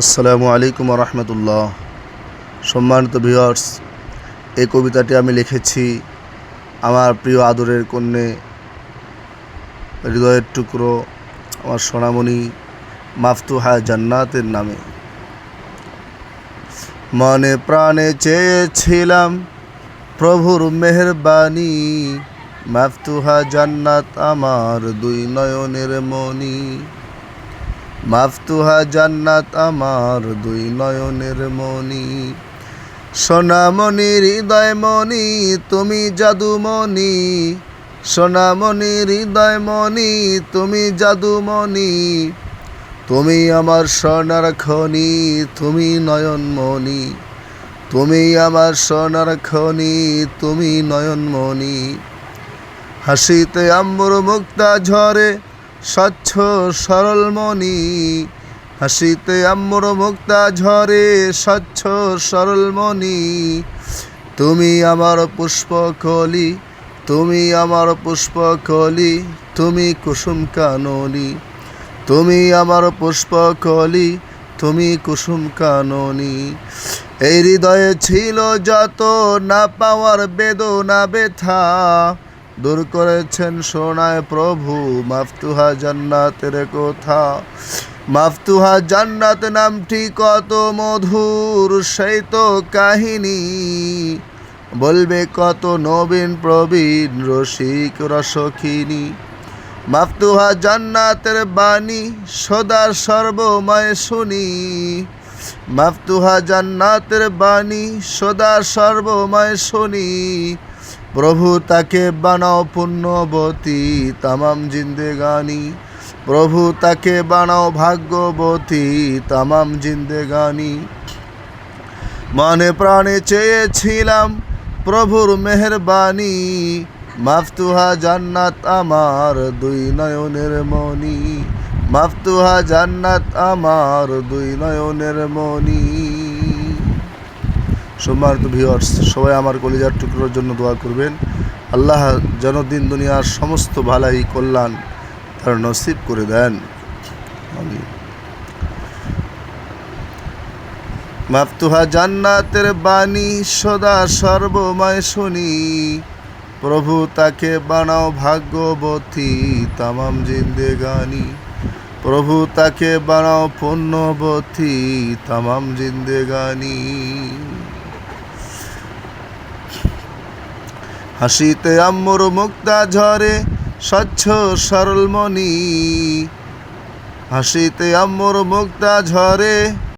আসসালামু আলাইকুম রহমতুল্লাহ। সম্মানিত ভিউয়ার্স, এই কবিতাটি আমি লিখেছি আমার প্রিয় আদরের কন্যে, হৃদয়ের টুকরো, আমার সোনামণি মাফতুহা জান্নাতের নামে। মনে প্রাণে চেয়েছিলাম প্রভুর মেহেরবানি, মাফতুহা জান্নাত আমার দুই নয়নের মণি। মাফতুহা জান্নাত আমার দুই নয়নের মণি। সোনামণি হৃদয় মণি তুমি জাদুমণি, সোনামণি হৃদয় মণি তুমি জাদুমণি। তুমি আমার সোনার খনি, তুমি নয়নমণি। তুমি আমার সোনার খনি, তুমি নয়নমণি। হাসিতে আম্বর মুক্তা ঝরে স্বচ্ছ সরল মনি, হাসিতে আম্বর মুক্তা ঝরে স্বচ্ছ সরল মনি। তুমি আমার পুষ্পকলি, তুমি আমার পুষ্পকলি, তুমি কুসুম কাননি। তুমি আমার পুষ্পকলি, তুমি কুসুম কাননি। এই হৃদয়ে ছিল যত না পাওয়ার বেদনা ব্যথা, দূর করেছেন সোনায় প্রভু মাফতুহা জান্নাতের কথা। মাফতুহা জান্নাত নামটি কত মধুর, সেই তো কাহিনী বলবে কত নবীন প্রবীণ রসিক রসখিনী। মাফতুহা জান্নাতের বাণী সদার সর্বময় শুনি, মাফতুহা জান্নাতের বাণী সদার সর্বময় শুনি। প্রভু তাকে বানাও পুণ্যবতী তামাম জিন্দেগানি, প্রভু তাকে বানাও ভাগ্যবতী তামাম জিন্দেগানি। মনে প্রাণে চেয়েছিলাম প্রভুর মেহেরবানি, মাফতুহা জান্নাত আমার দুই নয়নের মণি। মাফতুহা জান্নাত আমার দুই নয়নের মণি। সম্মানিত ভিউয়ার্স, সবাই আমার কলিজার টুকরোর জন্য দোয়া করবেন। আল্লাহ যেন দিন দুনিয়ার সমস্ত ভালাই কল্যাণ তার নসিব করে দেন। আমিন। মাফতুহা জান্নাতের বাণী সদা সর্বময় শুনি, প্রভু তাকে বানাও ভাগ্যবতী তামাম জিন্দেগানি। প্রভু তাকে বানাও পুণ্যবতী তামাম জিন্দেগানি। হাসিতে আম্মুর মুক্তা ঝরে স্বচ্ছ সরল মনি, হাসিতে আম্মুর মুক্তা ঝরে